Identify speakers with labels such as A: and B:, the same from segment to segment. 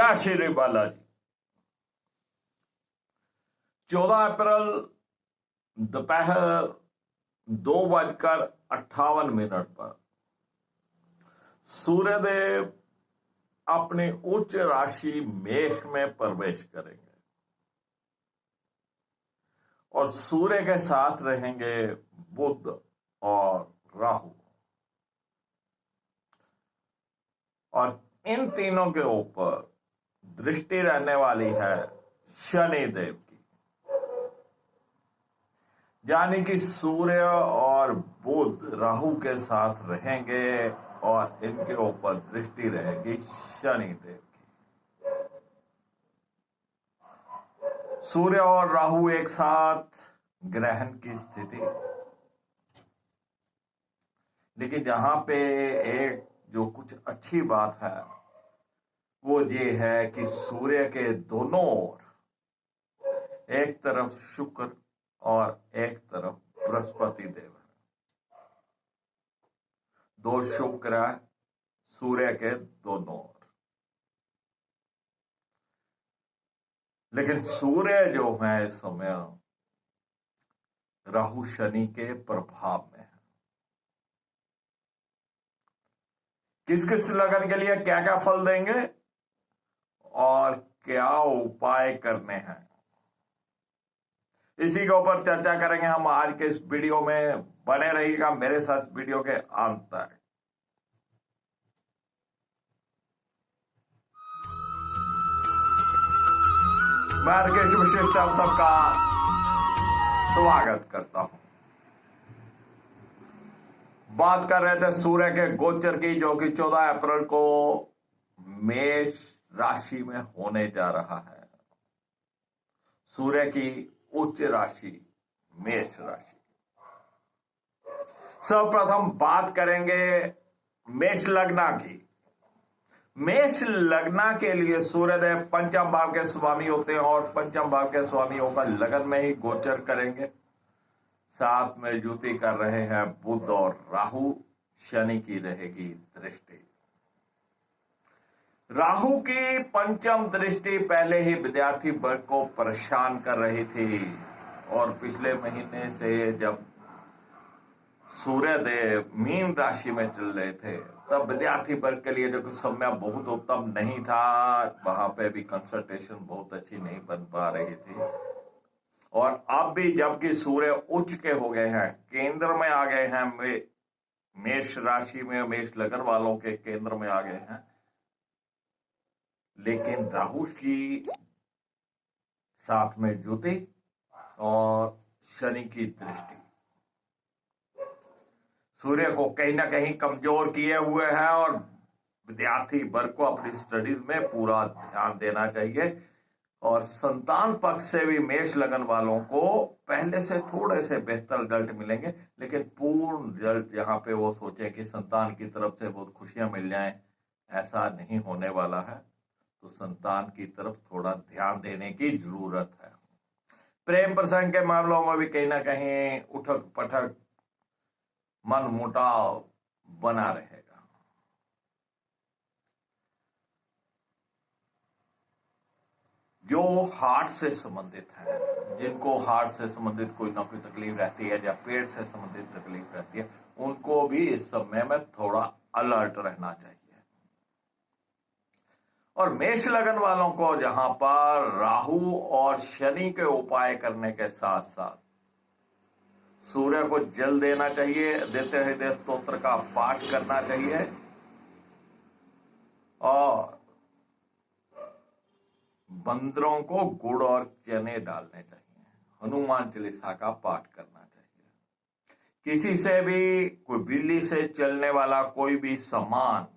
A: जय श्री बालाजी। 14 अप्रैल दोपहर 2:58 पर सूर्यदेव अपनी उच्च राशि मेष में प्रवेश करेंगे और सूर्य के साथ रहेंगे बुध और राहु, और इन तीनों के ऊपर दृष्टि रहने वाली है शनि देव की। यानी कि सूर्य और बुध राहु के साथ रहेंगे और इनके ऊपर दृष्टि रहेगी शनि देव की। सूर्य और राहु एक साथ ग्रहण की स्थिति, लेकिन यहां पे एक जो कुछ अच्छी बात है वो ये है कि सूर्य के दोनों ओर, एक तरफ शुक्र और एक तरफ बृहस्पति देव है। दो शुक्र है सूर्य के दोनों ओर, लेकिन सूर्य जो है इस समय राहु शनि के प्रभाव में है। किस किस लगन के लिए क्या क्या फल देंगे और क्या उपाय करने हैं, इसी के ऊपर चर्चा करेंगे हम आज के इस वीडियो में। बने रहिएगा मेरे साथ वीडियो के अंत तक। मैं राकेश विशिष्ट आप सबका स्वागत करता हूं। बात कर रहे थे सूर्य के गोचर की, जो कि 14 अप्रैल को मेष राशि में होने जा रहा है। सूर्य की उच्च राशि मेष राशि। सर्वप्रथम बात करेंगे मेष लग्ना की। मेष लग्ना के लिए सूर्यदेव पंचम भाव के स्वामी होते हैं और पंचम भाव के स्वामी होकर लगन में ही गोचर करेंगे। साथ में युति कर रहे हैं बुध और राहु, शनि की रहेगी दृष्टि। राहु की पंचम दृष्टि पहले ही विद्यार्थी वर्ग को परेशान कर रही थी, और पिछले महीने से जब सूर्यदेव मीन राशि में चल रहे थे तब विद्यार्थी वर्ग के लिए जो कि समय बहुत उत्तम नहीं था, वहां पे भी कंसंट्रेशन बहुत अच्छी नहीं बन पा रही थी। और अब भी जबकि सूर्य उच्च के हो गए हैं, केंद्र में आ गए हैं, मेष राशि में, मेष लगन वालों के केंद्र में आ गए हैं, लेकिन राहु की साथ में युति और शनि की दृष्टि सूर्य को कहीं ना कहीं कमजोर किए हुए है, और विद्यार्थी वर्ग को अपनी स्टडीज में पूरा ध्यान देना चाहिए। और संतान पक्ष से भी मेष लगन वालों को पहले से थोड़े से बेहतर रिजल्ट मिलेंगे, लेकिन पूर्ण रिजल्ट यहाँ पे वो सोचे कि संतान की तरफ से बहुत खुशियां मिल जाएं, ऐसा नहीं होने वाला है। तो संतान की तरफ थोड़ा ध्यान देने की जरूरत है। प्रेम प्रसंग के मामलों में भी कहीं ना कहीं उठक पटक, मन मुटाव बना रहेगा। जो हार्ट से संबंधित है, जिनको हार्ट से संबंधित कोई ना कोई तकलीफ रहती है या पेट से संबंधित तकलीफ रहती है, उनको भी इस समय में थोड़ा अलर्ट रहना चाहिए। और मेष लगन वालों को जहां पर राहु और शनि के उपाय करने के साथ साथ सूर्य को जल देना चाहिए, देते हृदय स्तोत्र का पाठ करना चाहिए, और बंदरों को गुड़ और चने डालने चाहिए, हनुमान चालीसा का पाठ करना चाहिए। किसी से भी कोई बिजली से चलने वाला कोई भी सामान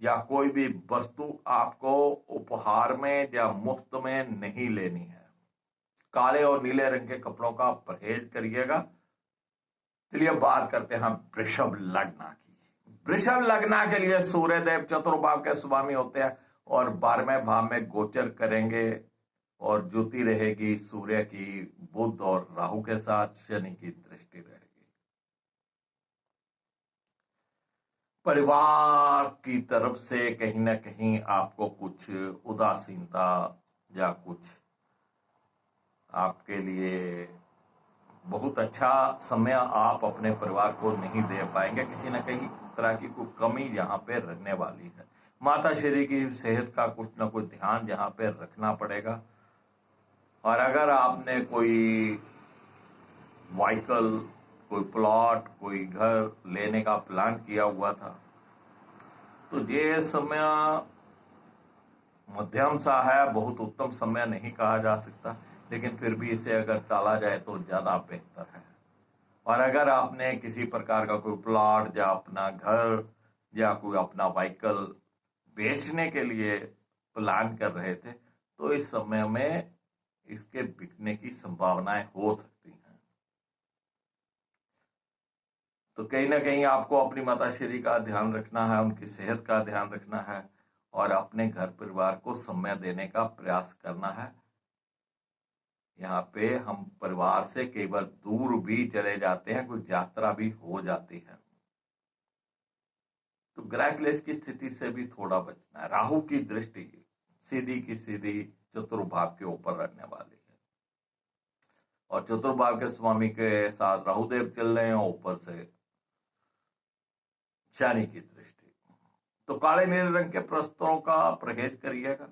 A: या कोई भी वस्तु आपको उपहार में या मुफ्त में नहीं लेनी है। काले और नीले रंग के कपड़ों का परहेज करिएगा। चलिए बात करते हैं वृषभ लग्ना की। वृषभ लग्ना के लिए सूर्यदेव चतुर्भाव के स्वामी होते हैं और 12वें भाव में गोचर करेंगे, और युति रहेगी सूर्य की बुध और राहु के साथ, शनि की दृष्टि रहेगी। परिवार की तरफ से कहीं ना कहीं आपको कुछ उदासीनता या कुछ आपके लिए बहुत अच्छा समय आप अपने परिवार को नहीं दे पाएंगे। किसी न कहीं तरह की कोई कमी यहाँ पे रहने वाली है। माता श्री की सेहत का कुछ ना कुछ ध्यान यहाँ पे रखना पड़ेगा। और अगर आपने कोई व्हीकल, कोई प्लॉट, कोई घर लेने का प्लान किया हुआ था, तो ये समय मध्यम सा है, बहुत उत्तम समय नहीं कहा जा सकता, लेकिन फिर भी इसे अगर टाला जाए तो ज्यादा बेहतर है। और अगर आपने किसी प्रकार का कोई प्लॉट या अपना घर या कोई अपना व्हीकल बेचने के लिए प्लान कर रहे थे, तो इस समय में इसके बिकने की संभावनाएं हो सकती हैं। तो कहीं ना कहीं आपको अपनी माताश्री का ध्यान रखना है, उनकी सेहत का ध्यान रखना है और अपने घर परिवार को समय देने का प्रयास करना है। यहाँ पे हम परिवार से कई बार दूर भी चले जाते हैं, कोई यात्रा भी हो जाती है, तो ग्रह क्लेश की स्थिति से भी थोड़ा बचना है। राहु की दृष्टि सीधी की सीधी चतुर्भाव के ऊपर रहने वाली है और चतुर्भाव के स्वामी के साथ राहुदेव चल रहे हैं, ऊपर से शनि की दृष्टि। तो काले नीले रंग के वस्त्रों का परहेज करिएगा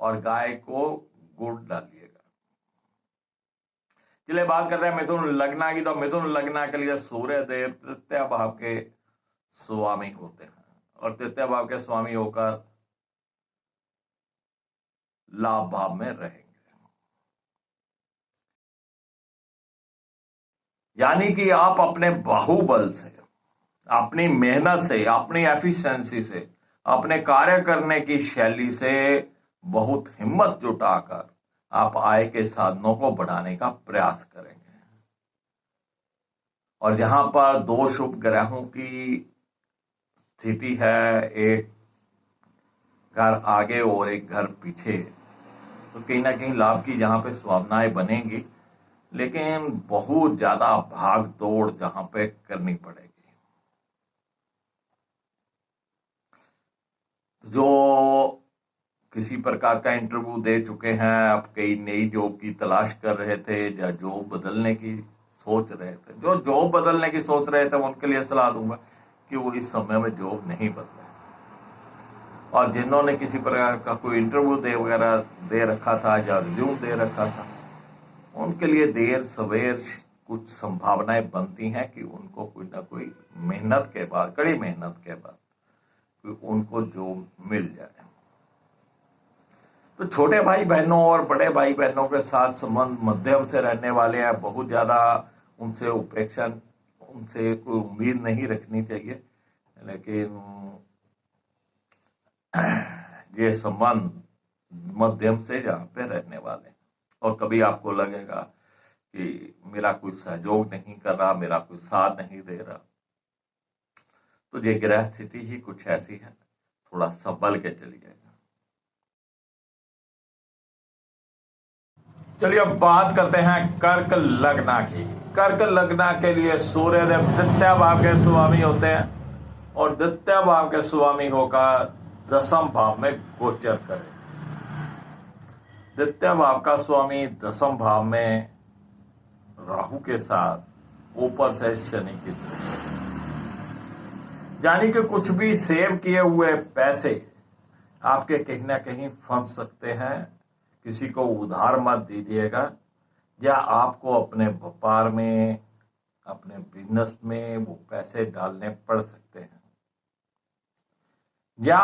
A: और गाय को गुड़ डालिएगा। चलिए बात करते हैं मिथुन लग्न की। तो मिथुन लग्न के लिए सूर्य देव तृतीय भाव के स्वामी होते हैं और तृतीय भाव के स्वामी होकर लाभ भाव में रहेंगे। यानी कि आप अपने बाहुबल से, अपनी मेहनत से, अपनी एफिशिएंसी से, अपने कार्य करने की शैली से बहुत हिम्मत जुटाकर आप आय के साधनों को बढ़ाने का प्रयास करेंगे। और जहां पर दो शुभ ग्रहों की स्थिति है, एक घर आगे और एक घर पीछे, तो कहीं ना कहीं लाभ की जहां पे संभावनाएं बनेंगी, लेकिन बहुत ज्यादा भाग दौड़ जहां पे करनी पड़ेगी। जो किसी प्रकार का इंटरव्यू दे चुके हैं, आप कई नई जॉब की तलाश कर रहे थे या जॉब बदलने की सोच रहे थे, जो जॉब बदलने की सोच रहे थे उनके लिए सलाह दूंगा कि वो इस समय में जॉब नहीं बदले। और जिन्होंने किसी प्रकार का कोई इंटरव्यू दे रखा था या रिज्यूम दे रखा था, उनके लिए देर सवेर कुछ संभावनाएं बनती हैं कि उनको कोई ना कोई मेहनत के बाद, कड़ी मेहनत के बाद उनको जॉब मिल जाए। तो छोटे भाई बहनों और बड़े भाई बहनों के साथ संबंध मध्यम से रहने वाले हैं। बहुत ज्यादा उनसे उपेक्षा, उनसे कोई उम्मीद नहीं रखनी चाहिए, लेकिन ये संबंध मध्यम से यहाँ पे रहने वाले हैं। और कभी आपको लगेगा कि मेरा कोई सहयोग नहीं कर रहा, मेरा कोई साथ नहीं दे रहा, तो ये ग्रह स्थिति ही कुछ ऐसी है, थोड़ा संभल के चलिएगा। चलिए अब बात करते हैं कर्क लग्न की। कर्क लग्न के लिए सूर्य देव द्वितीय भाव के स्वामी होते हैं और द्वितीय भाव के स्वामी होकर दसम भाव में गोचर करें। द्वितीय भाव का स्वामी दसम भाव में राहु के साथ, ऊपर से शनि की दृष्टि, यानी कि कुछ भी सेव किए हुए पैसे आपके कहीं ना कहीं फंस सकते हैं। किसी को उधार मत दीजिएगा, या आपको अपने व्यापार में, अपने बिजनेस में वो पैसे डालने पड़ सकते हैं। या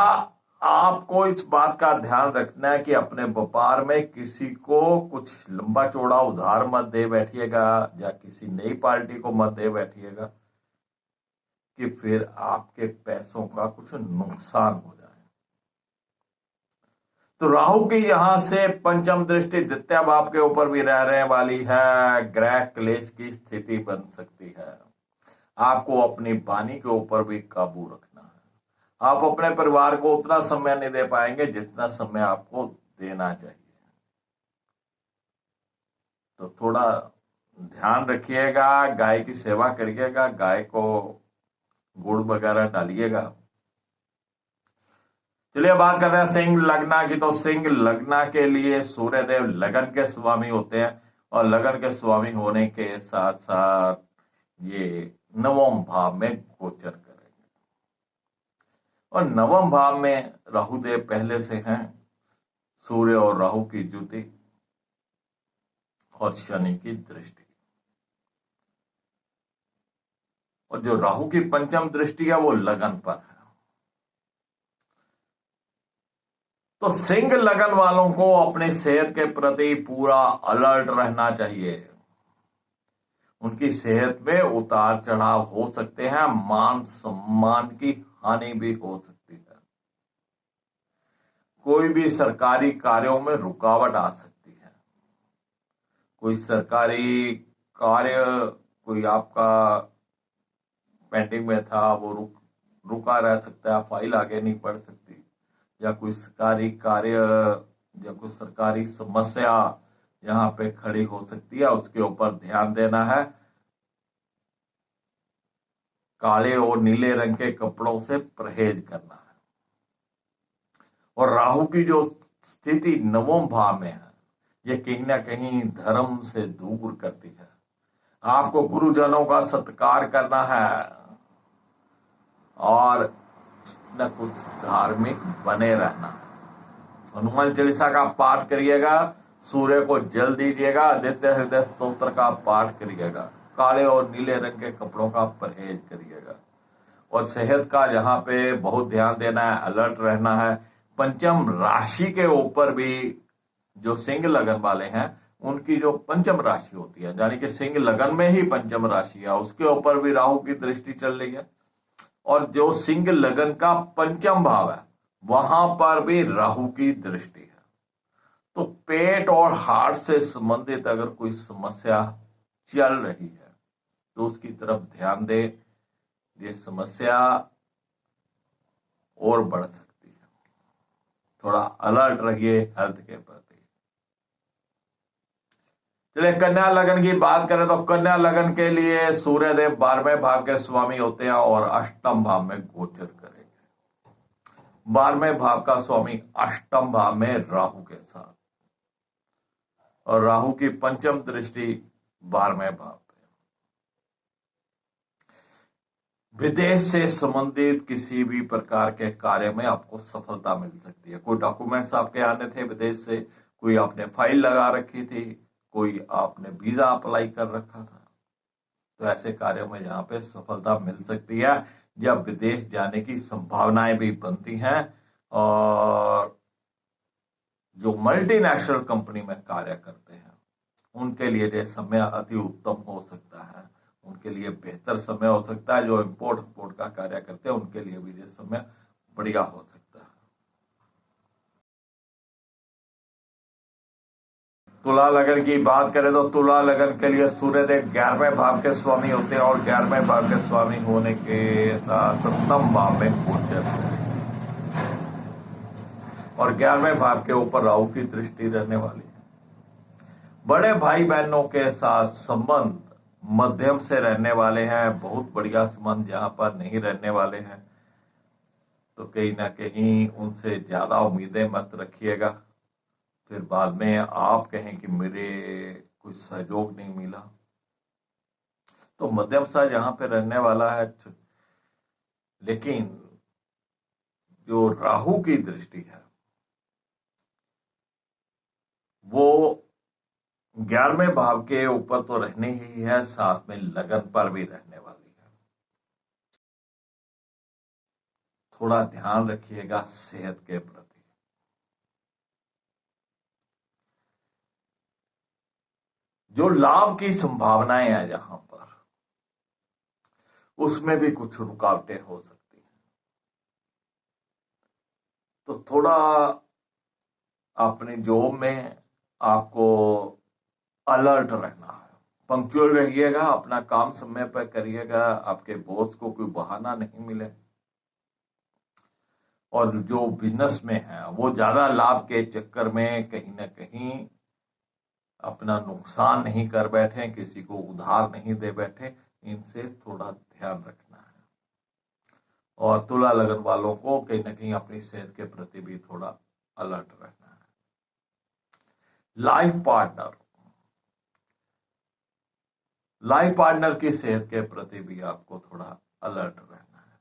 A: आपको इस बात का ध्यान रखना है कि अपने व्यापार में किसी को कुछ लंबा चौड़ा उधार मत दे बैठिएगा या किसी नई पार्टी को मत दे बैठिएगा कि फिर आपके पैसों का कुछ नुकसान हो जाए। तो राहु की यहां से पंचम दृष्टि द्वितीय भाव के ऊपर भी रहने वाली है। ग्रह क्लेश की स्थिति बन सकती है। आपको अपनी वाणी के ऊपर भी काबू रखना है। आप अपने परिवार को उतना समय नहीं दे पाएंगे जितना समय आपको देना चाहिए। तो थोड़ा ध्यान रखिएगा, गाय की सेवा करिएगा, गाय को गुड़ वगैरह डालिएगा। चलिए बात करते हैं सिंह लग्ना की। तो सिंह लग्ना के लिए सूर्यदेव लगन के स्वामी होते हैं, और लगन के स्वामी होने के साथ साथ ये नवम भाव में गोचर करेंगे। और नवम भाव में राहुदेव पहले से हैं, सूर्य और राहु की युति और शनि की दृष्टि। और जो राहु की पंचम दृष्टि है वो लगन पर है। तो सिंह लगन वालों को अपनी सेहत के प्रति पूरा अलर्ट रहना चाहिए। उनकी सेहत में उतार चढ़ाव हो सकते हैं, मान सम्मान की हानि भी हो सकती है, कोई भी सरकारी कार्यों में रुकावट आ सकती है, कोई सरकारी कार्य कोई आपका पेंडिंग में था वो रुका रह सकता है, फाइल आगे नहीं बढ़ सकती, या कोई सरकारी कार्य या कोई सरकारी समस्या यहाँ पे खड़ी हो सकती है, उसके ऊपर ध्यान देना है। काले और नीले रंग के कपड़ों से परहेज करना है। और राहु की जो स्थिति नवम भाव में है, ये कहीं ना कहीं धर्म से दूर करती है। आपको गुरुजनों का सत्कार करना है और न कुछ धार्मिक बने रहना है। हनुमान चालीसा का पाठ करिएगा, सूर्य को जल दीजिएगा, आदित्य हृदय स्तोत्र का पाठ करिएगा, काले और नीले रंग के कपड़ों का परहेज करिएगा। और सेहत का यहाँ पे बहुत ध्यान देना है, अलर्ट रहना है। पंचम राशि के ऊपर भी जो सिंह लगन वाले हैं उनकी जो पंचम राशि होती है, यानी कि सिंह लगन में ही पंचम राशि है, उसके ऊपर भी राहु की दृष्टि चल रही है। और जो सिंह लगन का पंचम भाव है वहां पर भी राहु की दृष्टि है। तो पेट और हार्ट से संबंधित अगर कोई समस्या चल रही है तो उसकी तरफ ध्यान दे, ये समस्या और बढ़ सकती है। थोड़ा अलर्ट रहिए हेल्थ के प्रति। चलिए कन्या लगन की बात करें तो कन्या लगन के लिए सूर्यदेव 12वें भाव के स्वामी होते हैं और अष्टम भाव में गोचर करेंगे। 12वें भाव का स्वामी अष्टम भाव में राहु के साथ, और राहु की पंचम दृष्टि 12वें भाव पे। विदेश से संबंधित किसी भी प्रकार के कार्य में आपको सफलता मिल सकती है। कोई डॉक्यूमेंट्स आपके आने थे विदेश से, कोई आपने फाइल लगा रखी थी, कोई आपने वीजा अप्लाई कर रखा था, तो ऐसे कार्यों में यहाँ पे सफलता मिल सकती है। जब विदेश जाने की संभावनाएं भी बनती हैं, और जो मल्टीनेशनल कंपनी में कार्य करते हैं उनके लिए ये समय अति उत्तम हो सकता है, उनके लिए बेहतर समय हो सकता है। जो इंपोर्ट एक्सपोर्ट का कार्य करते हैं उनके लिए भी ये समय बढ़िया हो सकता है। तुला लगन की बात करें तो तुला लगन के लिए सूर्यदेव 11वें भाव के स्वामी होते हैं, और 11वें भाव के स्वामी होने के साथ 7वें भाव में गोचर है, और 11वें भाव के ऊपर राहु की दृष्टि रहने वाली है। बड़े भाई बहनों के साथ संबंध मध्यम से रहने वाले हैं, बहुत बढ़िया संबंध जहां पर नहीं रहने वाले हैं, तो कहीं ना कहीं उनसे ज्यादा उम्मीदें मत रखिएगा, फिर बाद में आप कहें कि मेरे कोई सहयोग नहीं मिला। तो मध्यम सा यहां पे रहने वाला है। लेकिन जो राहु की दृष्टि है वो 11वें भाव के ऊपर तो रहने ही है, साथ में लगन पर भी रहने वाली है। थोड़ा ध्यान रखिएगा सेहत के प्रति। जो लाभ की संभावनाएं हैं यहां पर, उसमें भी कुछ रुकावटें हो सकती हैं, तो थोड़ा अपने जॉब में आपको अलर्ट रहना है, पंक्चुअल रहिएगा, अपना काम समय पर करिएगा, आपके बॉस को कोई बहाना नहीं मिले। और जो बिजनेस में है वो ज्यादा लाभ के चक्कर में कहीं ना कहीं अपना नुकसान नहीं कर बैठे, किसी को उधार नहीं दे बैठे, इनसे थोड़ा ध्यान रखना है। और तुला लगन वालों को कहीं ना कहीं अपनी सेहत के प्रति भी थोड़ा अलर्ट रहना है। लाइफ पार्टनर की सेहत के प्रति भी आपको थोड़ा अलर्ट रहना है।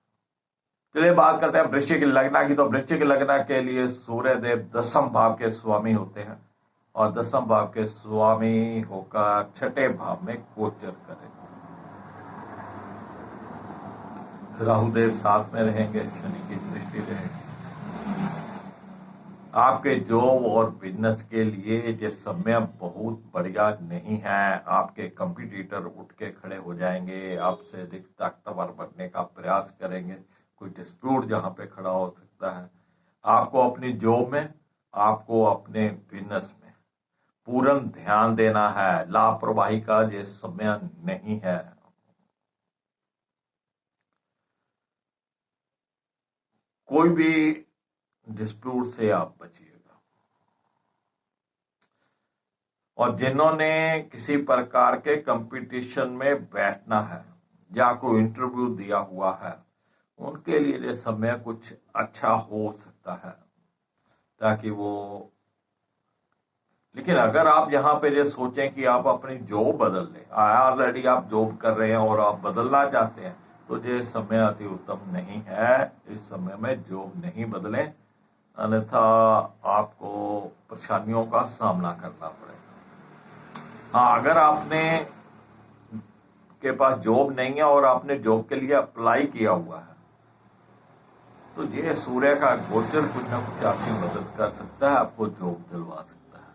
A: चलिए बात करते हैं वृश्चिक लग्न की। तो वृश्चिक लग्न के लिए सूर्य देव 10वें भाव के स्वामी होते हैं और 10वें भाव के स्वामी होकर 6ठे भाव में गोचर करेंगे। राहुदेव साथ में रहेंगे, शनि की दृष्टि रहेगी। आपके जॉब और बिजनेस के लिए ये समय बहुत बढ़िया नहीं है। आपके कंपटीटर उठ के खड़े हो जाएंगे, आपसे अधिक ताकतवर बनने का प्रयास करेंगे। कोई डिस्प्यूट जहां पे खड़ा हो सकता है। आपको अपनी जॉब में, आपको अपने बिजनेस में पूर्ण ध्यान देना है। लापरवाही का ये समय नहीं है। कोई भी डिस्प्यूट से आप बचिएगा। और जिन्होंने किसी प्रकार के कंपटीशन में बैठना है या कोई इंटरव्यू दिया हुआ है, उनके लिए ये समय कुछ अच्छा हो सकता है, ताकि वो। लेकिन अगर आप यहाँ पे ये सोचें कि आप अपनी जॉब बदल लें, ऑलरेडी आप जॉब कर रहे हैं और आप बदलना चाहते हैं, तो ये समय अति उत्तम नहीं है। इस समय में जॉब नहीं बदलें, अन्यथा आपको परेशानियों का सामना करना पड़ेगा। हाँ, अगर आपने के पास जॉब नहीं है और आपने जॉब के लिए अप्लाई किया हुआ है, तो ये सूर्य का गोचर कुछ ना कुछ आपकी मदद कर सकता है, आपको जॉब दिलवा सकता है।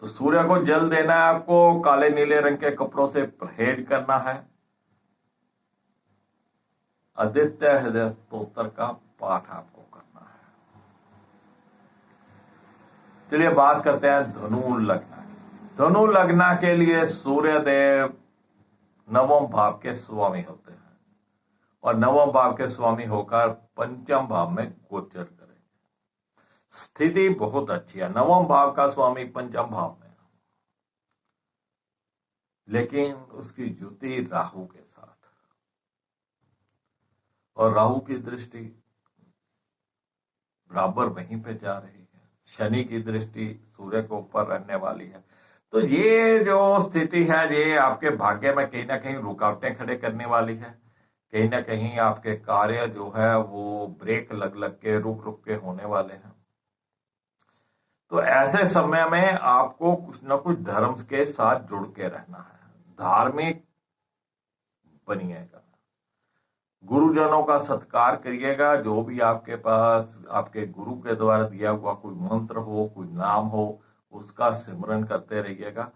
A: तो सूर्य को जल देना है आपको। काले नीले रंग के कपड़ों से परहेज करना है। आदित्य हृदय स्तोत्र का पाठ आपको करना है। चलिए बात करते हैं धनु लग्न की। धनु लग्न के लिए सूर्य देव 9वें भाव के स्वामी होते हैं और 9वें भाव के स्वामी होकर 5वें भाव में गोचर करेंगे। स्थिति बहुत अच्छी है। 9वें भाव का स्वामी 5वें भाव में, लेकिन उसकी युति राहु के साथ, और राहु की दृष्टि बराबर वहीं पे जा रही है। शनि की दृष्टि सूर्य के ऊपर रहने वाली है। तो ये जो स्थिति है, ये आपके भाग्य में कहीं ना कहीं रुकावटें खड़े करने वाली है। कहीं ना कहीं आपके कार्य जो है वो ब्रेक लग लग के, रुक रुक के होने वाले हैं। तो ऐसे समय में आपको कुछ ना कुछ धर्म के साथ जुड़ के रहना है। धार्मिक बनिएगा, गुरुजनों का सत्कार करिएगा। जो भी आपके पास आपके गुरु के द्वारा दिया हुआ कोई मंत्र हो, कोई नाम हो, उसका सिमरन करते रहिएगा।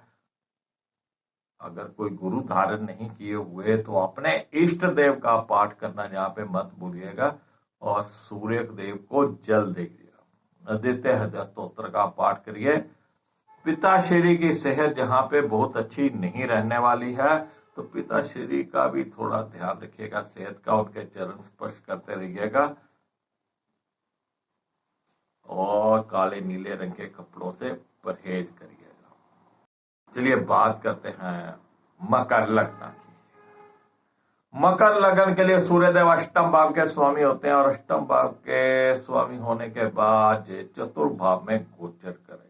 A: अगर कोई गुरु धारण नहीं किए हुए तो अपने इष्ट देव का पाठ करना यहाँ पे मत भूलिएगा और सूर्य देव को जल दीजिएगा। आदित्य हृदय स्तोत्र का पाठ करिए। पिताश्री की सेहत जहाँ पे बहुत अच्छी नहीं रहने वाली है, तो पिताश्री का भी थोड़ा ध्यान रखिएगा, सेहत का। उनके चरण स्पर्श करते रहिएगा और काले नीले रंग के कपड़ों से परहेज करिएगा। चलिए बात करते हैं मकर लग्न की। मकर लग्न के लिए सूर्यदेव 8वें भाव के स्वामी होते हैं और 8वें भाव के स्वामी होने के बाद चतुर्थ भाव में गोचर करेंगे।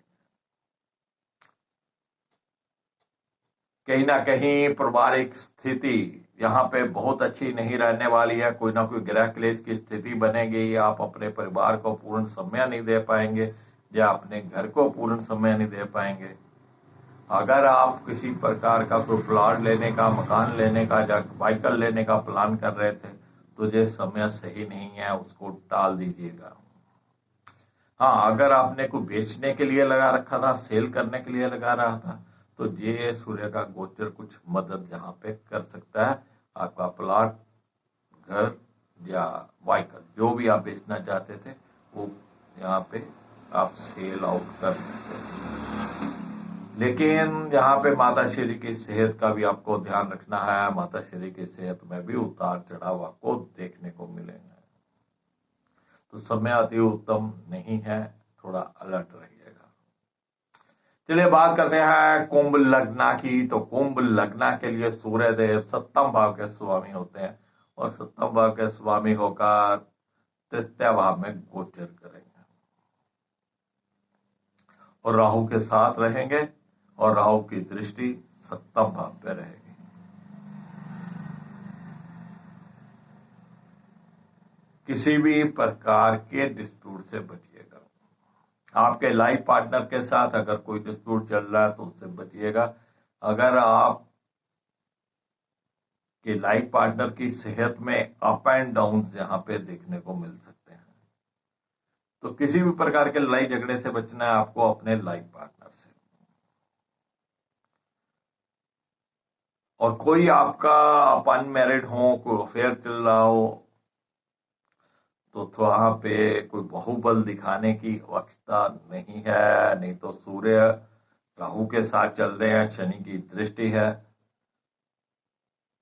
A: कहीं ना कहीं पारिवारिक स्थिति यहाँ पे बहुत अच्छी नहीं रहने वाली है। कोई ना कोई गृह क्लेश की स्थिति बनेगी। आप अपने परिवार को पूर्ण समय नहीं दे पाएंगे या अपने घर को पूर्ण समय नहीं दे पाएंगे। अगर आप किसी प्रकार का कोई प्लॉट लेने का, मकान लेने का या व्हीकल लेने का प्लान कर रहे थे, तो ये समय सही नहीं है, उसको टाल दीजिएगा। हाँ, अगर आपने कोई बेचने के लिए लगा रखा था, सेल करने के लिए लगा रहा था, तो ये सूर्य का गोचर कुछ मदद यहाँ पे कर सकता है। आपका प्लॉट, घर या व्हीकल जो भी आप बेचना चाहते थे, वो यहाँ पे आप सेल आउट कर सकते हैं। लेकिन यहाँ पे माता श्री की सेहत का भी आपको ध्यान रखना है। माता श्री की सेहत में भी उतार चढ़ाव आपको देखने को मिलेंगे। तो समय अति उत्तम नहीं है, थोड़ा अलर्ट रहिएगा। चलिए बात करते हैं कुंभ लग्न की। तो कुंभ लग्न के लिए सूर्य देव सप्तम भाव के स्वामी होते हैं और सप्तम भाव के स्वामी होकर तृतीय भाव में गोचर करेंगे और राहु के साथ रहेंगे और राहु की दृष्टि सप्तम भाव पे रहेगी। किसी भी प्रकार के डिस्प्यूट से बचिएगा। आपके लाइफ पार्टनर के साथ अगर कोई डिस्प्यूट चल रहा है तो उससे बचिएगा। अगर आप के लाइफ पार्टनर की सेहत में अप एंड डाउन यहाँ पे देखने को मिल सकते हैं, तो किसी भी प्रकार के लड़ाई झगड़े से बचना है आपको अपने लाइफ पार्टनर से। और कोई आपका अनमैरिड हो, कोई अफेयर चल रहा हो, तो वहां पे कोई बाहुबल दिखाने की आवश्यकता नहीं है। नहीं तो सूर्य राहु के साथ चल रहे हैं, शनि की दृष्टि है,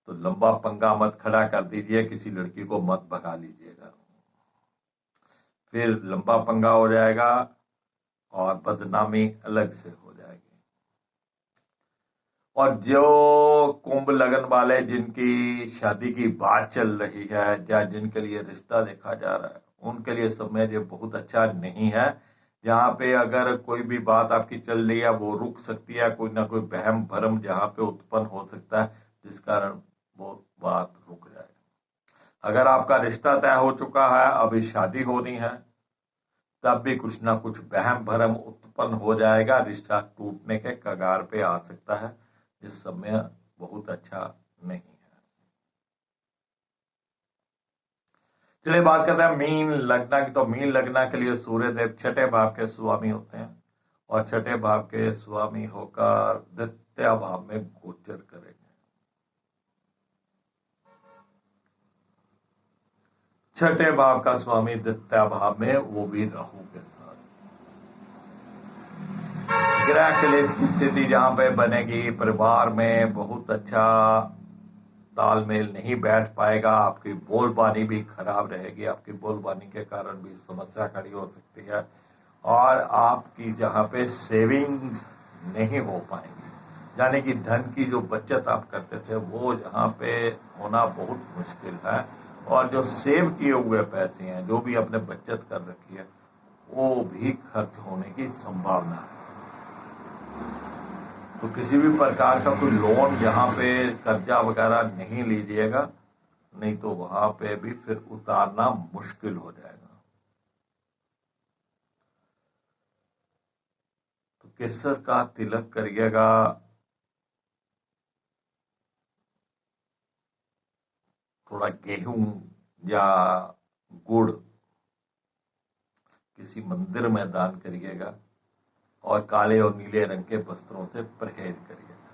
A: तो लंबा पंगा मत खड़ा कर दीजिए, किसी लड़की को मत भगा लीजिएगा, फिर लंबा पंगा हो जाएगा और बदनामी अलग से हो जाएगी। और जो कुंभ लगन वाले जिनकी शादी की बात चल रही है या जिनके लिए रिश्ता देखा जा रहा है, उनके लिए समय ये बहुत अच्छा नहीं है। जहाँ पे अगर कोई भी बात आपकी चल रही है वो रुक सकती है, कोई ना कोई बहम भरम जहाँ पे उत्पन्न हो सकता है जिस कारण वो बात रुक जाए। अगर आपका रिश्ता तय हो चुका है, अभी शादी होनी है, तब भी कुछ ना कुछ बहम भरम उत्पन्न हो जाएगा, रिश्ता टूटने के कगार पे आ सकता है, जिस समय बहुत अच्छा नहीं है। चलिए बात करते हैं मीन लग्न की। तो मीन लग्न के लिए सूर्य देव छठे भाव के स्वामी होते हैं और छठे भाव के स्वामी होकर द्वितीय भाव में गोचर करेंगे। छठे भाव का स्वामी द्वितीय भाव में, वो भी राहु के साथ। ग्रह क्लेश की स्थिति जहां पे बनेगी, परिवार में बहुत अच्छा तालमेल नहीं बैठ पाएगा, आपकी बोलबानी भी खराब रहेगी, आपकी बोलबानी के कारण भी समस्या खड़ी हो सकती है और आपकी जहां पे सेविंग्स नहीं हो पाएंगी, यानी कि धन की जो बचत आप करते थे वो यहाँ पे होना बहुत मुश्किल है। और जो सेव किए हुए पैसे हैं, जो भी आपने बचत कर रखी है, वो भी खर्च होने की संभावना है। तो किसी भी प्रकार का कोई लोन जहाँ पे कर्जा वगैरह नहीं लीजिएगा, नहीं तो वहां पे भी फिर उतारना मुश्किल हो जाएगा। तो केसर का तिलक करिएगा, थोड़ा गेहूं या गुड़ किसी मंदिर में दान करिएगा और काले और नीले रंग के वस्त्रों से परहेज करिएगा।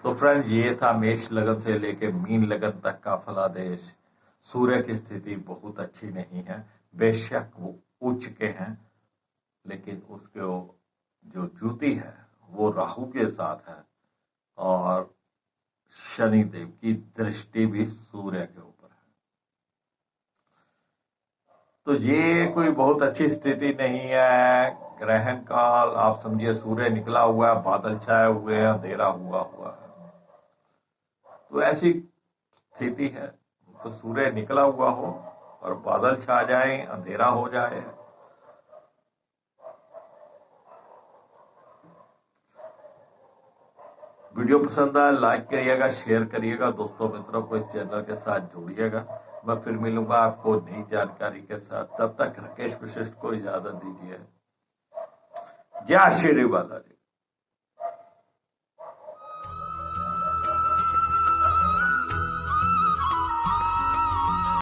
A: तो फ्रेंड्स, ये था मेष लगन से लेके मीन लगन तक का फलादेश। सूर्य की स्थिति बहुत अच्छी नहीं है, बेशक वो उच्च के हैं, लेकिन उसके जो ज्योति है वो राहु के साथ है और शनि देव की दृष्टि भी सूर्य के ऊपर है। तो ये कोई बहुत अच्छी स्थिति नहीं है। ग्रहण काल आप समझिए, सूर्य निकला हुआ है, बादल छाए हुए हैं, अंधेरा हुआ है, तो ऐसी स्थिति है। तो सूर्य निकला हुआ हो और बादल छा जाए, अंधेरा हो जाए, वीडियो पसंद आए लाइक करिएगा, शेयर करिएगा, दोस्तों मित्रों को इस चैनल के साथ जोड़िएगा। मैं फिर मिलूंगा आपको नई जानकारी के साथ। तब तक राकेश वशिष्ठ को इजाजत दीजिए। जय श्री बालाजी।